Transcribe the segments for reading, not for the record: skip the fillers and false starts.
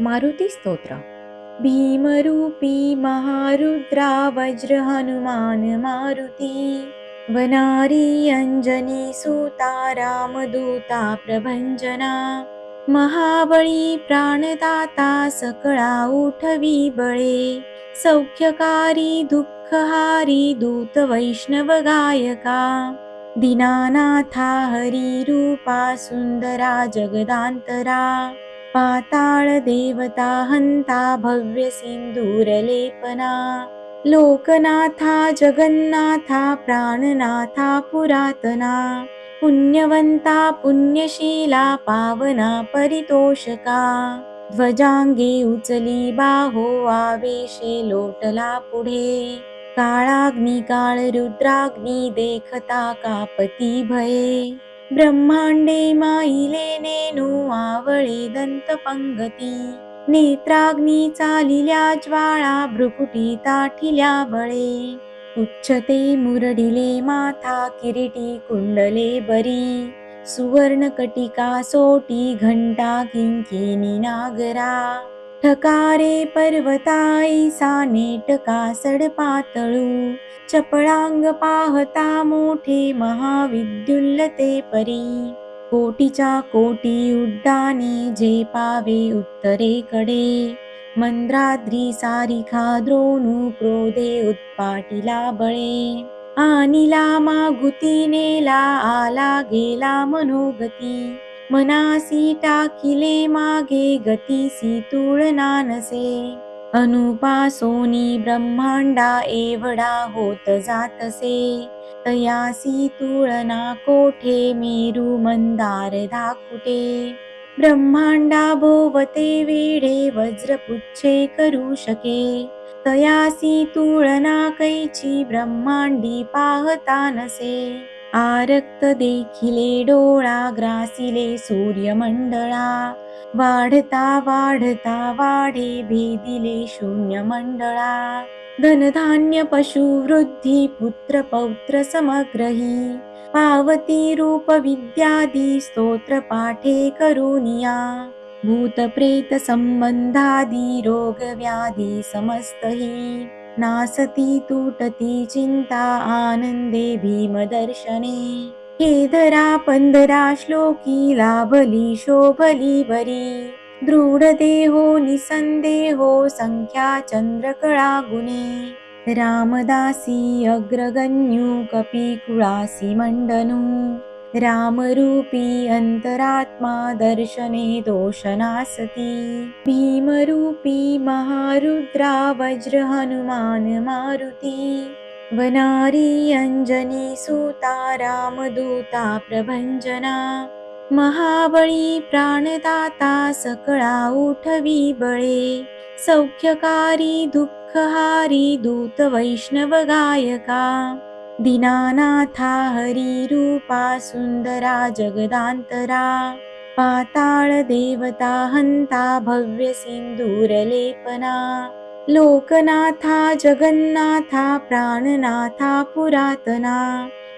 मारुती स्तोत्र. भीमरूपी महारुद्रा वज्र हनुमान मारुती, वनारी अंजनी सुता रामदूता प्रभंजना, महाबळी प्राणदाता सकळा उठवी बळे, सौख्यकारी दुःखहारी दूत वैष्णव गायका, दीनानाथा हरी रूपा सुंदरा जगदांतरा, पाताळ देवता हंता भव्य सिंदूरलेपना, लोकनाथा जगन्नाथा प्राणनाथा पुरातना, पुण्यवंता पुण्यशीला पावना परितोषका, ध्वजांगे उचली बाहो आवेशे लोटला पुढे, काळाग्नी काळ रुद्राग्नी देखता कापती भये, ब्रह्मांडे माईले नेनू आवळे दंत पंगती, नेत्राग्नी चालिल्या ज्वाळा भ्रुकुटी ताठिल्या बळे, उच्चते मुरडिले माथा किरीटी कुंडले बरी, सुवर्ण कटिका सोटी घंटा किंकिणी नागरा, ठकारे पर्वताईसा नेटका सडपातळू, चपळांग पाहता मोठे महाविद्युल्लते परी, कोटीच्या कोटी उड्डाणे झेपावे उत्तरेकडे, मंद्राद्री सारिखा द्रोणू क्रोधे उत्पाटिला बळे, आनिला मागुती नेला आला गेला मनोगती, मनासी टाकिले मागे गतीसी तुळना नसे, अनुपासोनी ब्रह्मांडा एवढा होत जातसे, तयासी तुळना कोठे मेरू मंदार धाकुटे, ब्रह्मांडा भोवते वेढे वज्रपुच्छे करू शके, तयासी तुळना कैची ब्रह्मांडी पाहता नसे, आरक्त देखिले डोळा ग्रासिले सूर्यमंडळा, वाढता वाढता वाढे भेदिले शून्य मंडळा, धनधान्य पशु वृद्धी पुत्र पौत्र समग्रही, पावती रूप विद्यादी स्तोत्र पाठे करुनिया, भूत प्रेत संबंधादी रोग व्याधी समस्तही, नासती तुटती चिंता आनंदे भीमदर्शने, हे धरा पंधरा श्लोकी लाभली शोभली बरी, दृढ देहो निसंदेहो संख्या चंद्रकळा गुणे, रामदासी अग्रगण्यू कपिकुळासी मंडनू, रामरूपी अंतरात्मा दर्शने दोषनासती, भीमरूपी महारुद्रा वज्र हनुमान मारुती, वनारी अंजनी सुता रामदूता प्रभंजना, महाबळी प्राणदाता सकळा उठवी बळे, सौख्यकारी दुःखहारी दूत वैष्णव गायका, दीनानाथा हरी रूपा सुंदरा जगदांतरा, पाताळ देवता हंता भव्य सिंदूरलेपना, लोकनाथा जगन्नाथा प्राणनाथा पुरातना,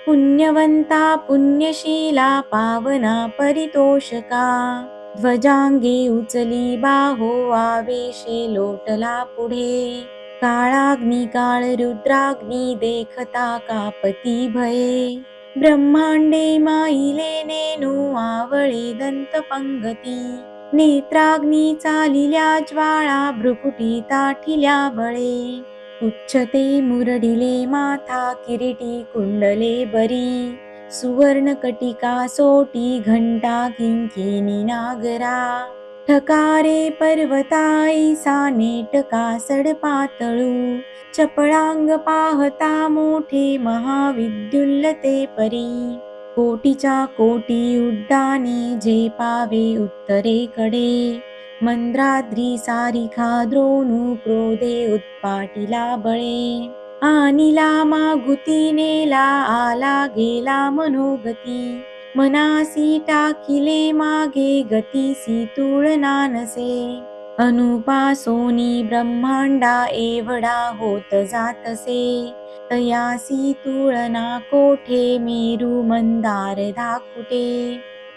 पुण्यवंता पुण्यशीला पावना परितोषका, ध्वजांगे उचली बाहो आवेशे लोटला पुढे, काळाग्नी काळ रुद्राग्नी देखता कापती भये, ब्रह्मांडे माईले नेनू आवळे दंत पंगती, नेत्राग्नी चालिल्या ज्वाळा भ्रुकुटी ताठिल्या बळे, उच्चते मुरडिले माथा किरीटी कुंडले बरी, सुवर्ण कटिका सोटी घंटा किंकिणी नागरा, ठकारे पर्वताईसा नेटका सडपातळू, चपळांग पाहता मोठे महाविद्युल्लते परी, कोटीच्या कोटी उड्डाणे झेपावे उत्तरेकडे, मंद्राद्री सारिखा द्रोणू क्रोधे उत्पाटिला बळे, आनिला मागुती नेला आला गेला मनोगती, मनासी टाकिले मागे गतीसी तुळना नसे, अनुपासोनी ब्रह्मांडा एवढा होत जातसे, तयासी तुळना कोठे मेरू मंदार धाकुटे,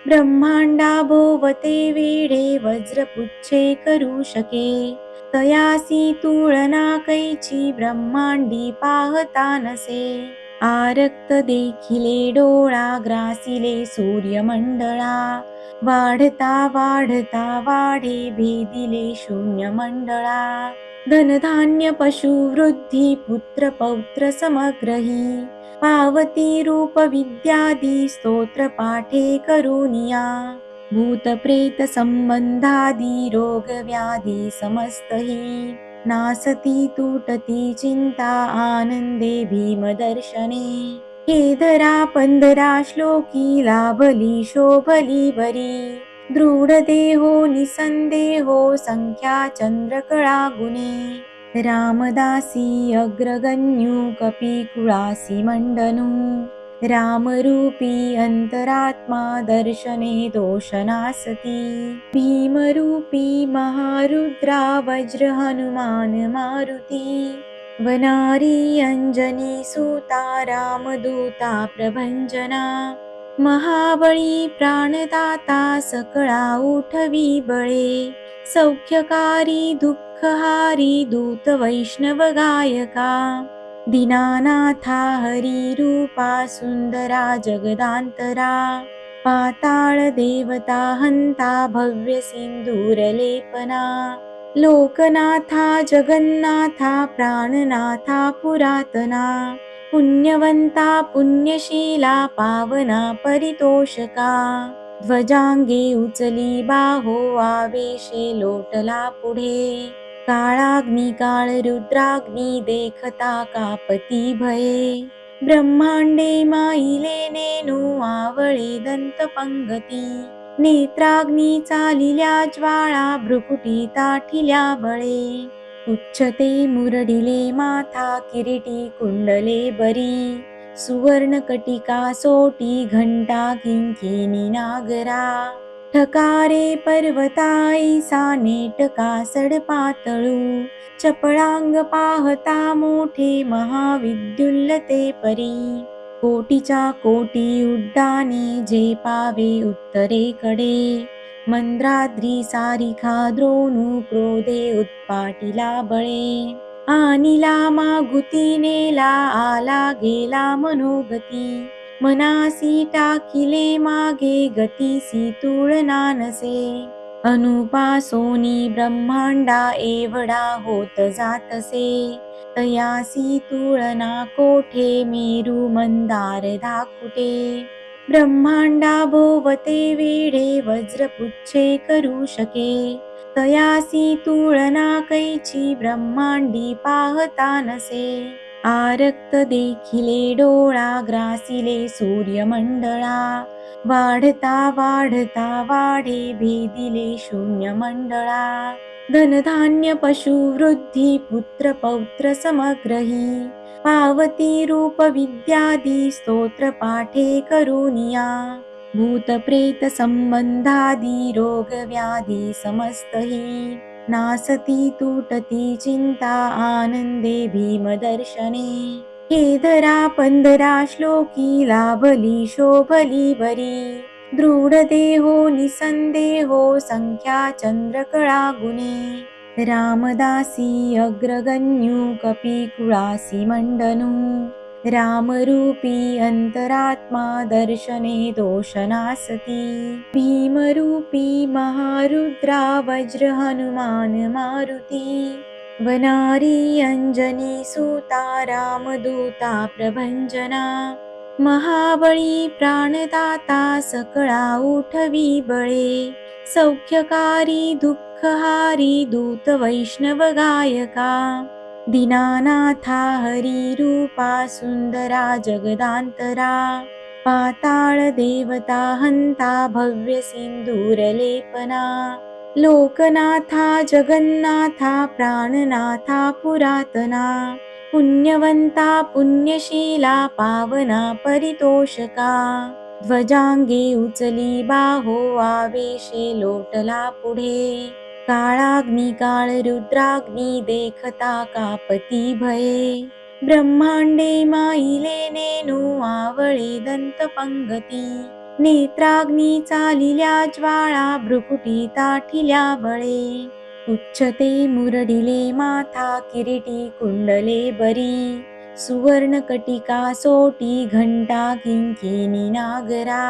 ब्रह्मांडा भोवते वेढे वज्रपुच्छे करू शके. तयासी तुळना कैची ब्रह्मांडी पाहता नसे. आरक्त देखिले डोळा ग्रासिले सूर्यमंडळा. वाढता वाढता वाढे भेदिले शून्य मंडळा. धनधान्य पशुवृद्धी पुत्र पौत्र समग्रही. पावती रूप विद्यादी स्तोत्र पाठे करुनिया. भूत प्रेत संबंधादी रोग व्याधी समस्तही. नासती तुटती चिंता आनंदे भीमदर्शने. हे धरा पंधरा श्लोकी लाभली शोभली बरी. दृढ देहो निसंदेहो संख्या चंद्रकळा गुणे. रामदासी अग्रगण्यू कपिकुळासी मंडनू. रामरूपी अंतरात्मा दर्शने दोषनासती. भीमरूपी महारुद्रा वज्र हनुमान मारुती. वनारी अंजनी सुता रामदूता प्रभंजना. महाबळी प्राणदाता सकळा उठवी बळे. सौख्यकारी दुःखहारी दूत वैष्णव गायका. दीनानाथा हरी रूपा सुंदरा जगदांतरा. पाताळ देवता हंता भव्य सिंदूरलेपना. लोकनाथा जगन्नाथा प्राणनाथा पुरातना. पुण्यवंता पुण्यशीला पावना परितोषका. ध्वजांगे उचली बाहो आवेशे लोटला पुढे. काळाग्नी काळ रुद्राग्नी देखता कापती भये. ब्रह्मांडे माईले नेनू आवळे दंत पंगती. नेत्राग्नी चालिल्या ज्वाळा भ्रुकुटी ताठिल्या बळे. उच्चते मुरडिले माथा किरीटी कुंडले बरी. सुवर्ण कटिका सोटी घंटा किंकिणी नागरा. ठकारे पर्वताईसा नेटका सडपातळू. चपळांग पाहता मोठे महाविद्युल्लते परी. कोटीच्या कोटी उड्डाणे जे पावे उत्तरेकडे. मंद्राद्री सारिखा द्रोणू क्रोधे उत्पाटिला बळे. आनिला मागुती नेला आला गेला मनोगती. मनासी टाकिले मागे गतीसी तुळना नसे. अनुपासोनी ब्रह्मांडा एवढा होत जातसे. तयासी तुळना कोठे मेरू मंदार धाकुटे. ब्रह्मांडा भोवते वेढे वज्रपुच्छे करू शके. तयासी तुळना कैची ब्रह्मांडी पाहता नसे. आरक्त देखिले डोळा ग्रासिले सूर्यमंडळा. वाढता वाढता वाढे भेदिले शून्य मंडळा. धनधान्य पशुवृद्धी पुत्र पौत्र समग्रही. पावती रूप विद्यादी स्तोत्र पाठे करुनिया. भूत प्रेत संबंधादी रोग व्याधी समस्तही. नासती तुटती चिंता आनंदे भीमदर्शने. हे धरा पंधरा श्लोकी लाभली शोभली बरी. दृढ देहो निसंदेहो संख्या चंद्रकळा गुणे. रामदासी अग्रगण्यू कपिकुळासी मंडनू. रामरूपी अंतरात्मा दर्शने दोषनासती. भीमरूपी महारुद्रा वज्र हनुमान मारुती. वनारी अंजनी सुता रामदूता प्रभंजना. महाबळी प्राणदाता सकळा उठवी बळे. सौख्यकारी दुःखहारी दूत वैष्णव गायका. दीनानाथा हरी रूपा सुंदरा जगदांतरा. पाताळ देवता हंता भव्य सिंदूरलेपना. लोकनाथा जगन्नाथा प्राणनाथा पुरातना. पुण्यवंता पुण्यशीला पावना परितोषका. ध्वजांगे उचली बाहो आवेशे लोटला पुढे. काळाग्नी काळ रुद्राग्नी देखता कापती भये. ब्रह्मांडे माईले नेनू आवळे दंत पंगती. नेत्राग्नी चालिल्या ज्वाळा भ्रुकुटी ताठिल्या बळे उच्चते मुरडिले माथा किरीटी कुंडले बरी सुवर्ण कटिका सोटी घंटा किंकिणी नागरा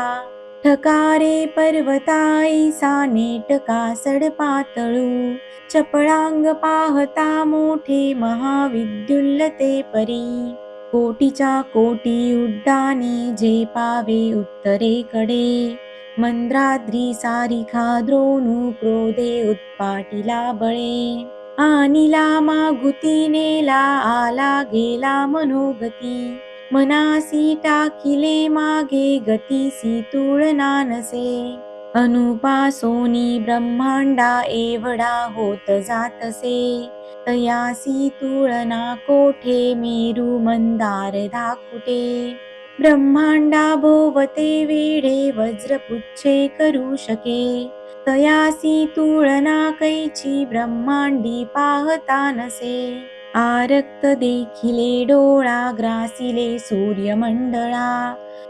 ठकारे पर्वताईसा नेटका सडपातळू चपळांग पाहता मोठे महाविद्युल्लते परी कोटीच्या कोटी उड्डाणे जे पावे उत्तरेकडे मंद्राद्री सारिखा द्रोणू क्रोधे उत्पाटिला बळे आनिला मागुती नेला आला गेला मनोगती मनासी टाकिले मागे गतीसी तुळना नसे अनुपासोनी ब्रह्मांडा एवढा होत जातसे तयासी तुळना कोठे मेरू मंदार धाकुटे ब्रह्मांडा भोवते वेढे वज्रपुच्छे करू शके तयासी तुळना कैची ब्रह्मांडी पाहता नसे आरक्त देखिले डोळा ग्रासिले सूर्यमंडळा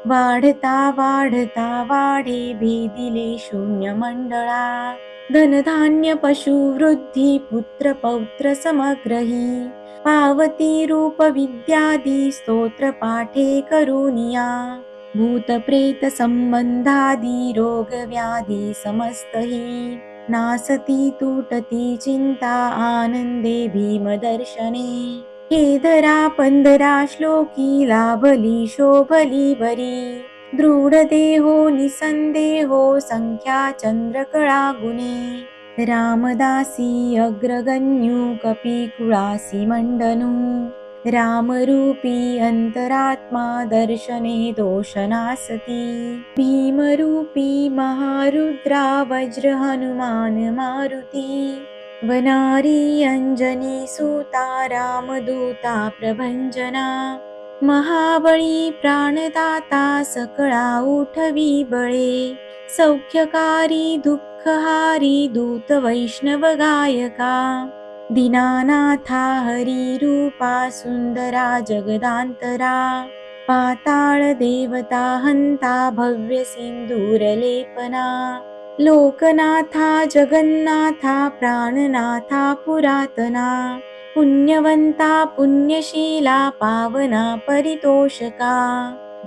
वाढता वाढता वाढे भेदिले शून्य मंडळा धनधान्य पशुवृद्धी पुत्र पौत्र समग्रही पावती रूप विद्यादी स्तोत्र पाठे करुनिया भूत प्रेत संबंधादी रोग व्याधी समस्तही नासती तुटती चिंता आनंदे भीमदर्शने हे धरा पंधरा श्लोकी लाभली शोभली बरी दृढ देहो निसंदेहो संख्या चंद्रकळा गुणे रामदासी अग्रगण्यू कपिकुळासी मंडनू रामरूपी अंतरात्मा दर्शने दोषनासती भीमरूपी महारुद्रा वज्र हनुमान मारुती वनारी अंजनी सूता रामदूता प्रभंजना महाबळी प्राणदाता सकळा उठवी बळे सौख्यकारी दुःखहारी दूत वैष्णव गायका दीनानाथा हरी रूपा सुंदरा जगदांतरा पाताळ देवता हंता भव्य सिंदूरलेपना लोकनाथा जगन्नाथा प्राणनाथा पुरातना पुण्यवंता पुण्यशीला पावना परितोषका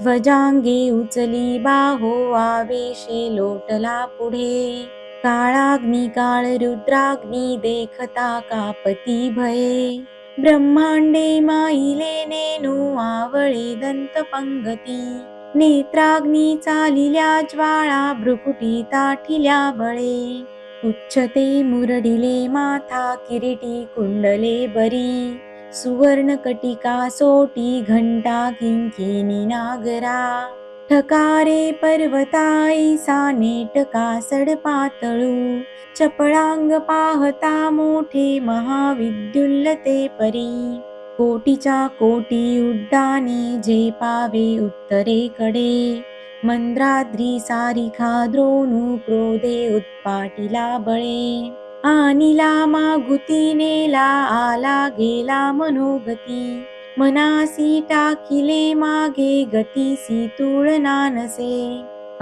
ध्वजांगे उचली बाहो आवेशे लोटला पुढे काळाग्नी काळ रुद्राग्नी देखता कापती भये ब्रह्मांडे माईले नेनू आवळे दंत पंगती नेत्राग्नी चालिल्या ज्वाळा भ्रुकुटी ताठिल्या बळे उच्चते मुरडिले माथा किरीटी कुंडले बरी सुवर्ण कटिका सोटी घंटा किंकिणी नागरा ठकारे पर्वताईसा नेटका सडपातळू चपळांग पाहता मोठे महाविद्युल्लते परी कोटीच्या कोटी उड्डाणे जे पावे उत्तरेकडे मंद्राद्री सारिखा द्रोणू क्रोधे उत्पाटिला बळे आनिला मागुती नेला आला गेला मनोगती मनासी टाकिले मागे गतीसी तुळना नसे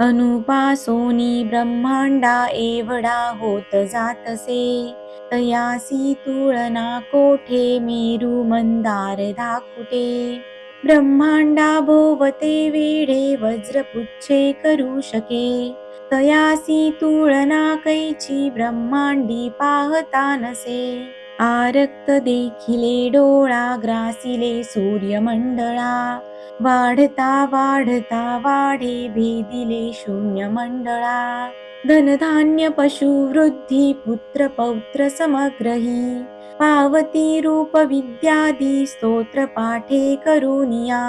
अनुपासोनी ब्रह्मांडा एवढा होत जातसे तयासी तुळना कोठे मेरू मंदार धाकुटे ब्रह्मांडा भोवते वेढे वज्रपुच्छे करू शके तयासी तुळना कैची ब्रह्मांडी पाहता नसे आरक्त देखिले डोळा ग्रासिले सूर्यमंडळा वाढता वाढता वाढे भेदिले शून्य मंडळा धनधान्य पशुवृद्धी पुत्र पौत्र समग्रही पावती रूप विद्यादी स्तोत्र पाठे करुनिया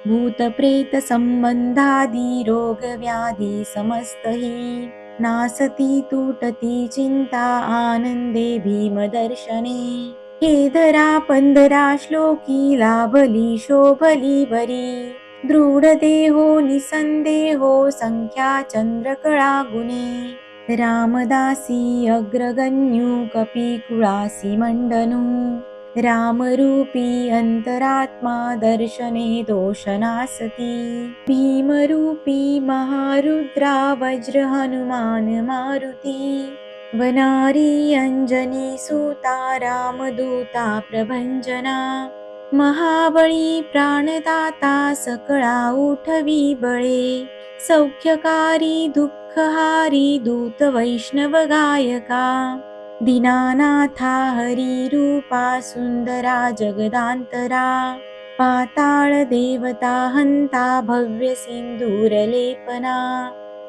भूत प्रेत संबंधादी रोग व्याधी समस्तही नासती तुटती चिंता आनंदे भीमदर्शने हे धरा पंधरा श्लोकी लाभली शोभली बरी दृढ देहो निसंदेहो संख्या चंद्रकळा गुणे रामदासी अग्रगण्यू कपिकुळासी मंडनू रामरूपी अंतरात्मा दर्शने दोषनासती। भीमरूपी महारुद्रा वज्र हनुमान मारुती। वनारी अंजनी सुता रामदूता प्रभंजना। महाबळी प्राणदाता सकळा उठवी बळे। सौख्यकारी दुःखहारी दूत वैष्णव गायका। दीनानाथा हरी रूपा सुंदरा जगदांतरा। पाताळ देवता हंता भव्य सिंदूरलेपना।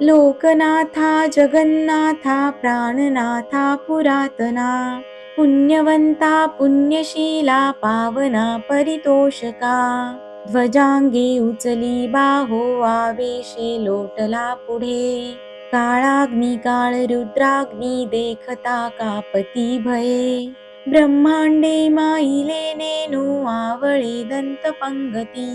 लोकनाथा जगन्नाथा प्राणनाथा पुरातना। पुण्यवंता पुण्यशीला पावना परितोषका। ध्वजांगे उचली बाहो आवेशे लोटला पुढे। काळाग्नी काळ रुद्राग्नी देखता कापती भये। ब्रह्मांडे माईले नेनू आवळे दंत पंगती।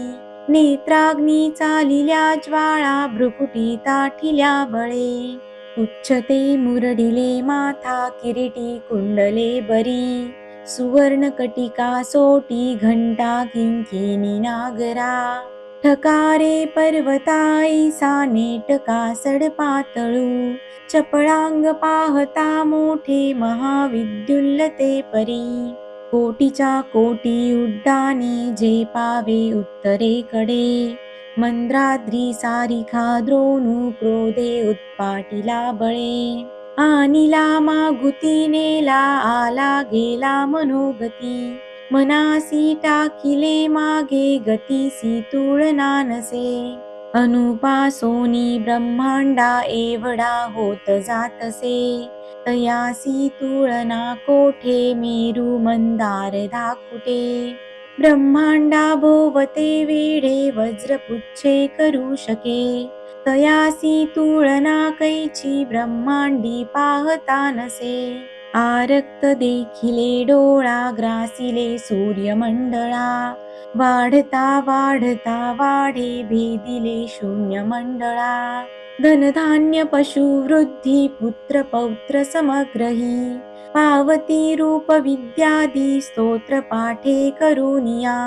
नेत्राग्नी चालिल्या ज्वाळा भ्रुकुटी ताठिल्या बळे। उच्चते मुरडिले माथा किरीटी कुंडले बरी। सुवर्ण कटिका सोटी घंटा किंकिणी नागरा। ठकारे पर्वताईसा नेटका सडपातळू। चपळांग पाहता मोठे महाविद्युल्लते परी। कोटीच्या कोटी उड्डाणे झेपावे उत्तरेकडे। मंद्राद्री सारिखा द्रोणू क्रोधे उत्पाटिला बळे। आनिला मागुती नेला आला गेला मनोगती। मनासी टाकिले मागे गतीसी तुळना नसे। अनुपासोनी ब्रह्मांडा एवढा होत जातसे। तयासी तुळना कोठे मेरू मंदार धाकुटे। ब्रह्मांडा भोवते वेढे वज्रपुच्छे करू शके। तयासी तुळना कैची ब्रह्मांडी पाहता नसे। आरक्त देखिले डोळा ग्रासिले सूर्यमंडळा। वाढता वाढता वाढे भेदिले शून्य मंडळा। धनधान्य पशु वृद्धी पुत्र पौत्र समग्रही। पावती रूप विद्यादी स्तोत्र पाठे करुनिया।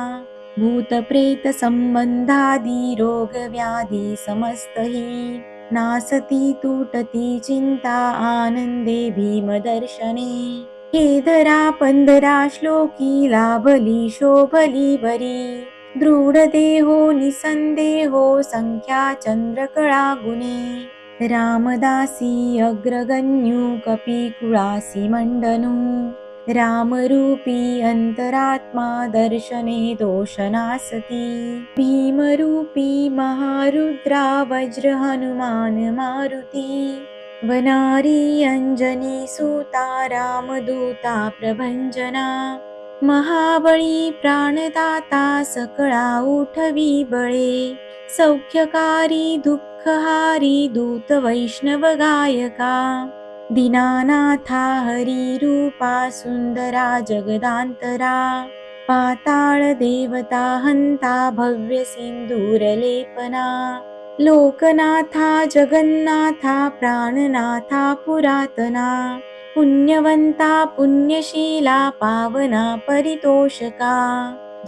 भूत प्रेत संबंधादी रोग व्याधी समस्तही। नासती तुटती चिंता आनंदे भीमदर्शने। हे धरा पंधरा श्लोकी लाभली शोभली बरी। दृढ देहो निसंदेहो संख्या चंद्रकळा गुणे। रामदासी अग्रगण्यू कपिकुळासी मंडनू। रामरूपी अंतरात्मा दर्शने दोषनासती। भीमरूपी महारुद्रा वज्र हनुमान मारुती। वनारी अंजनी सुता रामदूता प्रभंजना। महाबळी प्राणदाता सकळा उठवी बळे। सौख्यकारी दुःखहारी दूत वैष्णव गायका। दीनानाथा हरी रूपा सुंदरा जगदांतरा। पाताळ देवता हंता भव्य सिंदूरलेपना। लोकनाथा जगन्नाथा प्राणनाथा पुरातना। पुण्यवंता पुण्यशीला पावना परितोषका।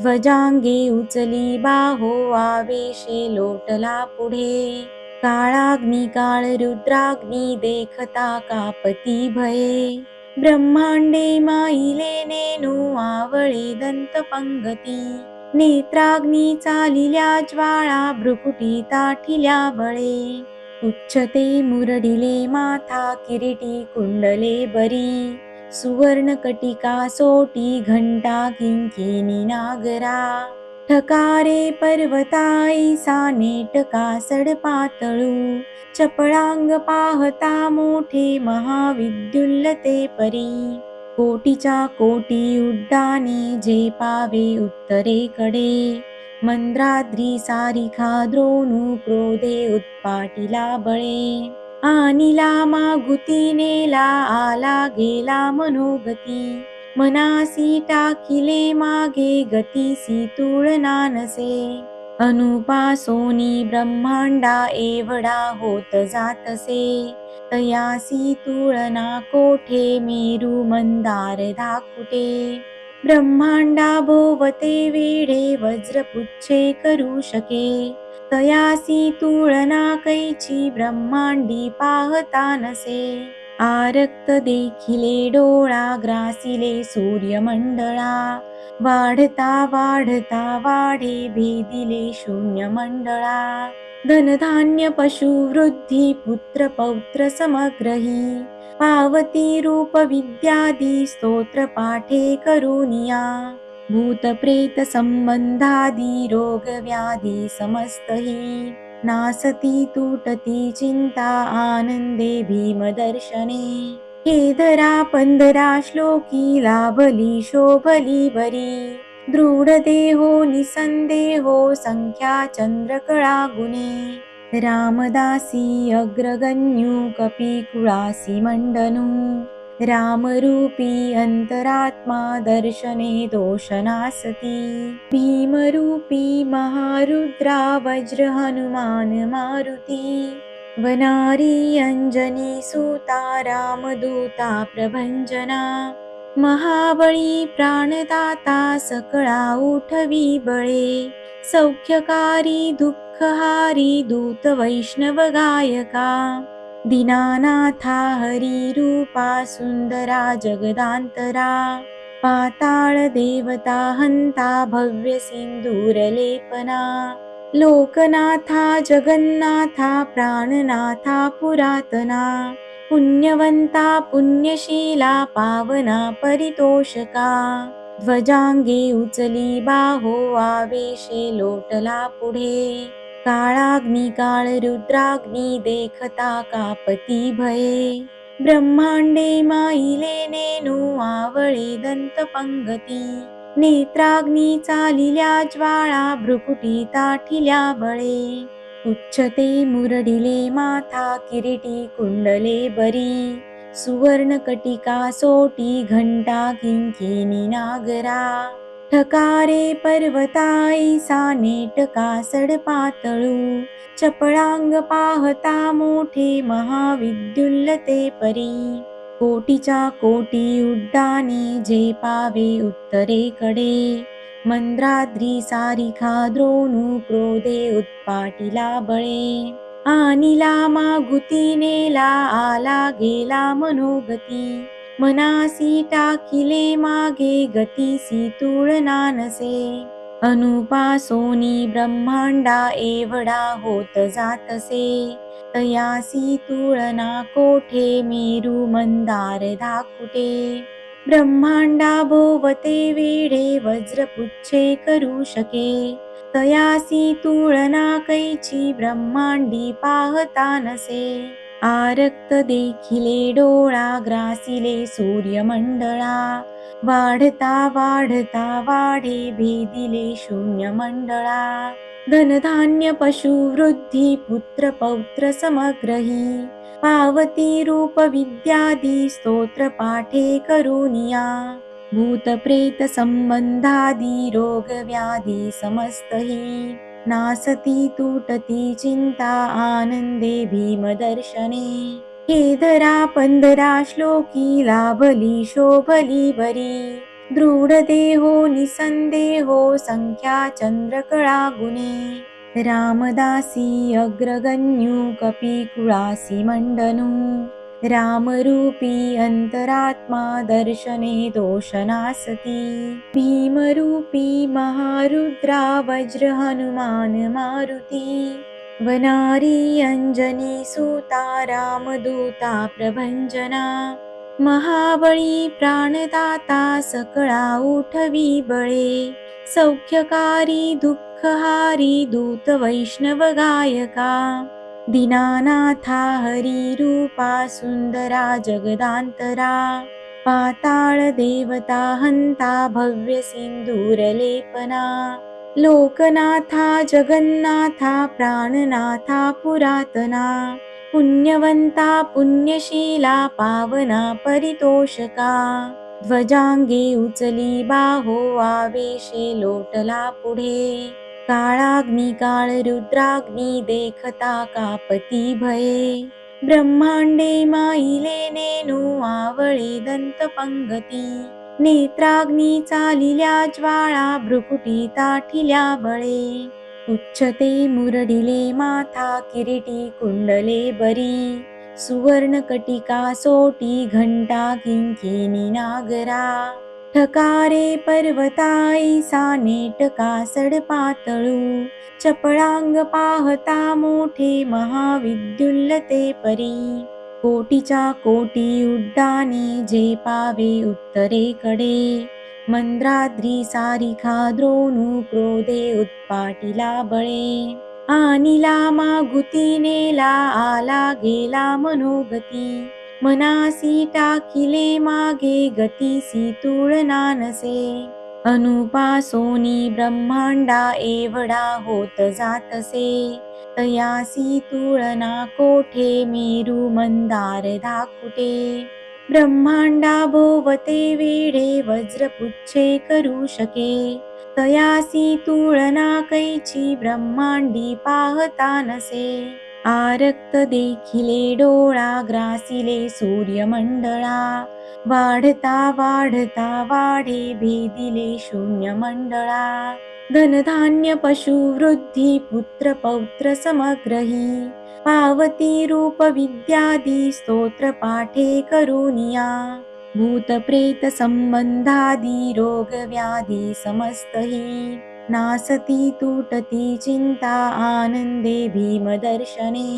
ध्वजांगे उचली बाहो आवेशे लोटला पुढे। काळाग्नी काळ रुद्राग्नी देखता कापती भये। ब्रह्मांडे माईले नेनू आवळे दंत पंगती। नेत्राग्नी चालिल्या ज्वाळा भ्रुकुटी ताठिल्या बळे। उच्चते मुरडिले माथा किरीटी कुंडले बरी। सुवर्ण कटिका सोटी घंटा किंकिणी नागरा। ठकारे पर्वताईसा नेटका सडपातळू। चपळांग पाहता मोठे महाविद्युल्लते परी। कोटीच्या कोटी उड्डाणे झेपावे उत्तरेकडे। मंद्राद्री सारिखा द्रोणू क्रोधे उत्पाटिला बळे। आनिला मागुती नेला आला गेला मनोगती। मनासी टाकिले मागे गतीसी तुळना नसे। अनुपासोनी ब्रह्मांडा एवढा होत जातसे। तयासी तुळना कोठे मेरू मंदार धाकुटे। ब्रह्मांडा भोवते वेढे वज्रपुच्छे करू शके. तयासी तुळना कैची ब्रह्मांडी पाहता नसे. आरक्त देखिले डोळा ग्रासिले सूर्यमंडळा. वाढता वाढता वाढे भेदिले शून्य मंडळा. धनधान्य पशुवृद्धी पुत्र पौत्र समग्रही. पावती रूप विद्यादी स्तोत्र पाठे करुनिया. भूत प्रेत संबंधादी रोग व्याधी समस्तही. नासती तुटती चिंता आनंदे भीमदर्शने. हे धरा पंधरा श्लोकी लाभली शोभली बरी. दृढ देहो निसंदेहो संख्या चंद्रकळा गुणे. रामदासी अग्रगण्यू कपिकुळासी मंडनू. रामरूपी अंतरात्मा दर्शने दोषनासती. भीमरूपी महारुद्रा वज्र हनुमान मारुती. वनारी अंजनी सुता रामदूता प्रभंजना. महाबळी प्राणदाता सकळा उठवी बळे. सौख्यकारी दुःखहारी दूत वैष्णव गायका. दीनानाथा हरी रूपा सुंदरा जगदांतरा. पाताळ देवता हंता भव्य सिंदूर लेपना. लोकनाथा जगन्नाथा प्राणनाथा पुरातना. पुण्यवंता पुण्यशीला पावना परितोषका. ध्वजांगे उचली बाहो आवेशे लोटला पुढे. काळाग्नी काळ रुद्राग्नी देखता कापती भये. ब्रह्मांडे माईले नेनू आवळे दंत पंगती. नेत्राग्नी चालिल्या ज्वाळा भ्रुकुटी ताठिल्या बळे. उच्चते मुरडिले माथा किरीटी कुंडले बरी. सुवर्ण कटिका सोटी घंटा किंकिणी नागरा. ठकारे पर्वताईसा नेटका सडपातळू. चपळांग पाहता मोठे महाविद्युल्लते परी. कोटीच्या कोटी उड्डाणे जे पावे उत्तरेकडे. मंद्राद्री सारिखा द्रोणू क्रोधे उत्पाटिला बळे. आनिला मागुती नेला आला गेला मनोगती. मनासी टाकिले मागे गतीसी तुळना नसे. अनुपासोनी ब्रह्मांडा एवढा होत जातसे. तयासी तुळना कोठे मेरू मंदार धाकुटे. ब्रह्मांडा भोवते वेढे वज्रपुच्छे करू शके. तयासी तुळना कैची ब्रह्मांडी पाहता नसे. आरक्त देखिले डोळा ग्रासिले सूर्यमंडळा. वाढता वाढता वाढे भेदिले शून्य मंडळा. धनधान्य पशुवृद्धी पुत्र पौत्र समग्रही. पावती रूप विद्यादी स्तोत्र पाठे करुनिया. भूत प्रेत संबंधादी रोग व्याधी समस्तही. नासती तुटती चिंता आनंदे भीमदर्शने. हे धरा पंधरा श्लोकी लाभली शोभली बरी. दृढ देहो निसंदेहो संख्या चंद्रकळा गुणे. रामदासी अग्रगण्यू कपिकुळासी मंडनू. रामरूपी अंतरात्मा दर्शने दोषनासती. भीमरूपी महारुद्रा वज्र हनुमान मारुती. वनारी अंजनी सुता रामदूता प्रभंजना. महाबळी प्राणदाता सकळा उठवी बळे. सौख्यकारी दुःखहारी दूत वैष्णव गायका. दीनानाथा हरी रूपा सुंदरा जगदांतरा. पाताळ देवता हंता भव्य सिंदूर लेपना. लोकनाथा जगन्नाथा प्राणनाथा पुरातना. पुण्यवंता पुण्यशीला पावना परितोषका. ध्वजांगे उचली बाहो आवेशे लोटला पुढे. काळाग्नी काळ रुद्राग्नी देखता कापती भये. ब्रह्मांडे माईले नेनू आवळे दंत पंगती. नेत्राग्नी चालिल्या ज्वाळा भ्रुकुटी ताठिल्या बळे उच्चते मुरडिले माथा किरीटी कुंडले बरी सुवर्ण कटिका सोटी घंटा किंकिणी नागरा ठकारे पर्वताईसा नेटका सडपातळू चपळांग पाहता मोठे महाविद्युल्लते परी कोटीच्या कोटी उड्डाणे जे पावे उत्तरेकडे मंद्राद्री सारिखा द्रोणू क्रोधे उत्पाटिला बळे आनिला मागुती नेला आला गेला मनोगती मनासी टाकिले मागे गतीसी तुळना नसे अनुपासोनी ब्रह्मांडा एवढा होत जातसे तयासी तुळना कोठे मेरू मंदार धाकुटे ब्रह्मांडा भोवते वेढे वज्रपुच्छे करू शके तयासी तुळना कैची ब्रह्मांडी पाहता नसे आरक्त देखिले डोळा ग्रासिले सूर्यमंडळा वाढता वाढता वाढे भेदिले शून्य मंडळा धनधान्य पशुवृद्धी पुत्र पौत्र समग्रही पावती रूप विद्यादी स्तोत्र पाठे करुनिया भूत प्रेत संबंधादी रोग व्याधी समस्तही नासती तुटती चिंता आनंदे भीमदर्शने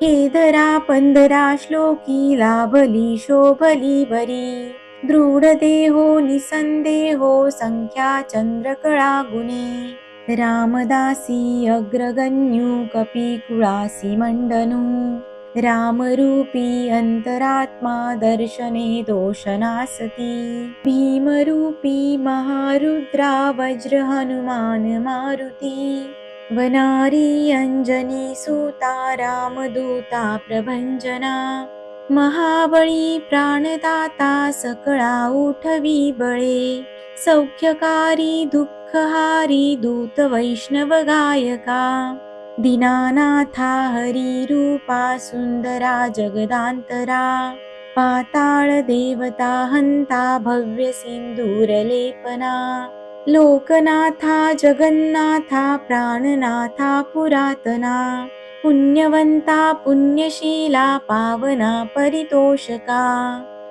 हे धरा पंधरा श्लोकी लाभली शोभली बरी दृढ देहो निसंदेहो संख्या चंद्रकळा गुणे रामदासी अग्रगण्यू कपिकुळासी मंडनू रामरूपी अंतरात्मा दर्शने दोषनासती भीमरूपी महारुद्रा वज्र हनुमान मारुती वनारी अंजनी सुता रामदूता प्रभंजना महाबळी प्राणदाता सकळा उठवी बळे सौख्यकारी दुःखहारी दूत वैष्णव गायका दीनानाथा हरी रूपा सुंदरा जगदांतरा पाताळ देवता हंता भव्य सिंदूरलेपना लोकनाथा जगन्नाथा प्राणनाथा पुरातना पुण्यवंता पुण्यशीला पावना परितोषका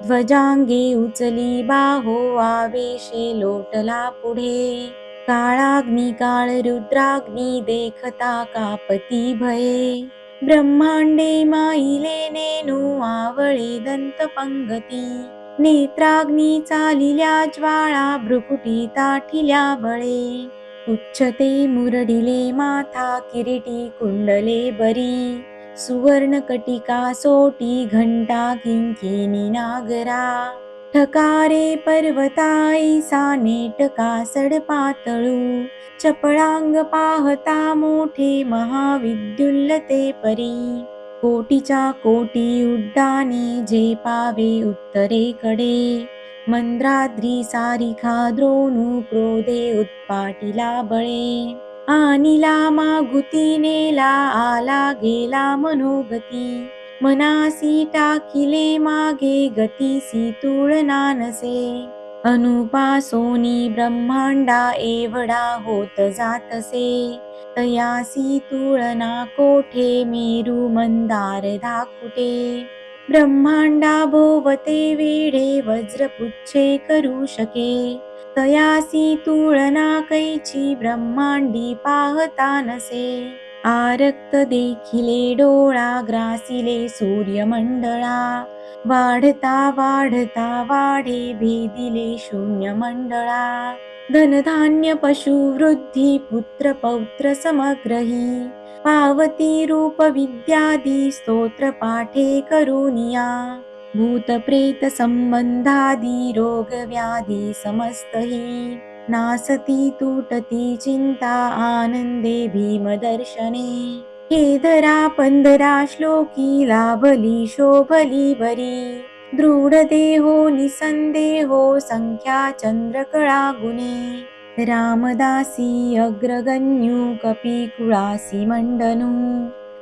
ध्वजांगे उचली बाहो आवेशे लोटला पुढे काळाग्नी काळ रुद्राग्नी देखता कापती भये ब्रह्मांडे माईले नेनू आवळे दंत पंगती नेत्राग्नी चालिल्या ज्वाळा भ्रुकुटी ताठिल्या बळे उच्चते मुरडिले माथा किरीटी कुंडले बरी सुवर्ण कटिका सोटी घंटा किंकिणी नागरा ठकारे पर्वताईसा नेटका सडपातळू चपळांग पाहता मोठे महाविद्युल्लते परी कोटीच्या कोटी उड्डाणे जे पावे उत्तरेकडे मंद्राद्री सारिखा द्रोणू क्रोधे उत्पाटिला बळे आनिला मागुती नेला आला गेला मनोगती मनासी टाकिले मागे गतीसी तुळना नसे अनुपासोनी ब्रह्मांडा एवढा होत जातसे तयासी तुळना कोठे मेरू मंदार धाकुटे ब्रह्मांडा भोवते वेढे वज्रपुच्छे करू शके तयासी तुळना कैची ब्रह्मांडी पाहता नसे आरक्त देखिले डोळा ग्रासिले सूर्यमंडळा वाढता वाढता वाढे भेदिले शून्य मंडळा धनधान्य पशुवृद्धी पुत्र पौत्र समग्रही पावती रूप विद्यादी स्तोत्र पाठे करुनिया भूत प्रेत संबंधादी रोग व्याधी समस्तही नासती तुटती चिंता आनंदे भीमदर्शने हे धरा पंधरा श्लोकी लाभली शोभली बरी दृढ देहो निसंदेहो संख्या चंद्रकळा गुणे रामदासी अग्रगण्यू कपिकुळासी मंडनू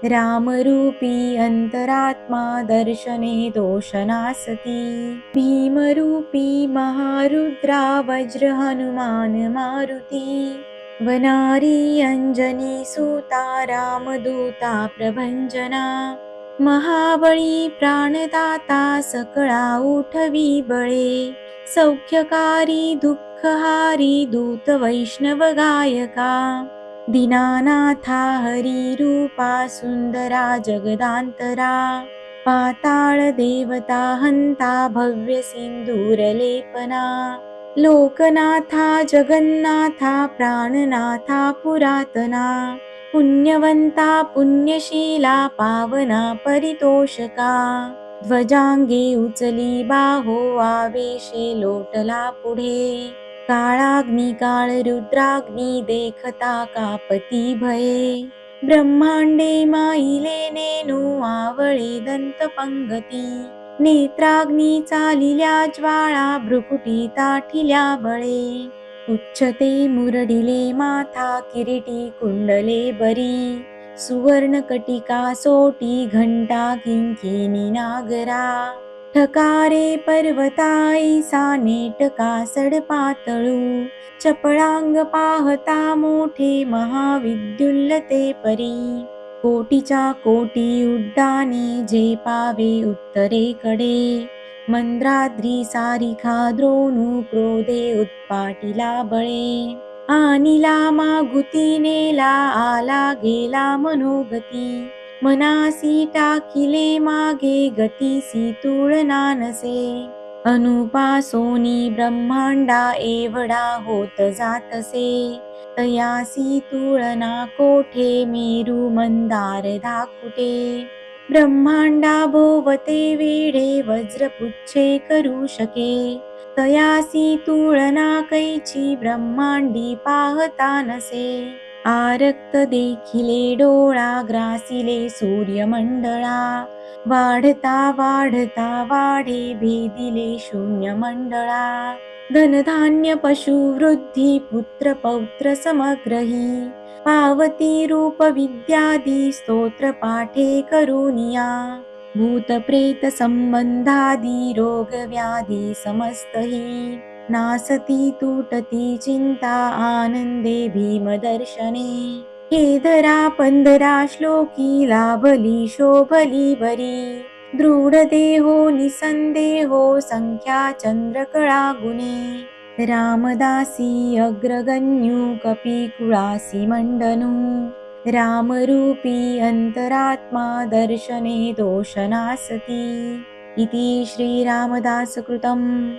रामरूपी अंतरात्मा दर्शने दोषनासती। भीमरूपी महारुद्रा वज्र हनुमान मारुती। वनारी अंजनी सुता रामदूता प्रभंजना। महाबळी प्राणदाता सकळा उठवी बळे। सौख्यकारी दुःखहारी दूत वैष्णव गायका। दीनानाथा हरी रूपा सुंदरा जगदांतरा। पाताळ देवता हंता भव्य सिंदूरलेपना। लोकनाथा जगन्नाथा प्राणनाथा पुरातना। पुण्यवंता पुण्यशीला पावना परितोषका। ध्वजांगे उचली बाहो आवेशे लोटला पुढे। काळाग्नी काळ रुद्राग्नी देखता कापती भये। ब्रह्मांडे माईले नेनू आवळे दंत पंगती। नेत्राग्नी चालिल्या ज्वाळा भ्रुकुटी ताठिल्या बळे। उच्चते मुरडिले माथा किरीटी कुंडले बरी। सुवर्ण कटिका सोटी घंटा किंकिणी नागरा। ठकारे पर्वताईसा नेटका सडपातळू। चपळांग पाहता मोठे महाविद्युल्लते परी। कोटीच्या कोटी उड्डाणे झेपावे उत्तरेकडे। मंद्राद्री सारिखा द्रोणू क्रोधे उत्पाटिला बळे। आनिला मागुती नेला आला गेला मनोगती। मनासी टाकिले मागे गतीसी तुळना नसे। अनुपासोनी ब्रह्मांडा एवढा होत जातसे। तयासी तुळना कोठे मेरू मंदार धाकुटे। ब्रह्मांडा भोवते वेढे वज्रपुच्छे करू शके। तयासी तुळना कैची ब्रह्मांडी पाहता नसे। आरक्त देखिले डोळा ग्रासिले सूर्यमंडळा। वाढता वाढता वाढे भेदिले शून्य मंडळा। धनधान्य पशु वृद्धी पुत्र पौत्र समग्रही। पावती रूप विद्यादी स्तोत्र पाठे करुनिया। भूत प्रेत संबंधादी रोग व्याधी समस्तही। नासती तुटती चिंता आनंदे भीमदर्शने। हे धरा पंधरा श्लोकी लाभली शोभली बरी। दृढ देहो निसंदेहो संख्या चंद्रकळा गुणे। रामदासी अग्रगण्यू कपिकुळासी मंडनू। रामरूपी अंतरात्मा दर्शने दोषनासती। इति श्रीरामदासकृतं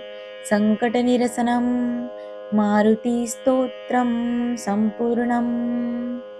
संकटनिरसनं मारुतिस्तोत्रं सम्पूर्णम्।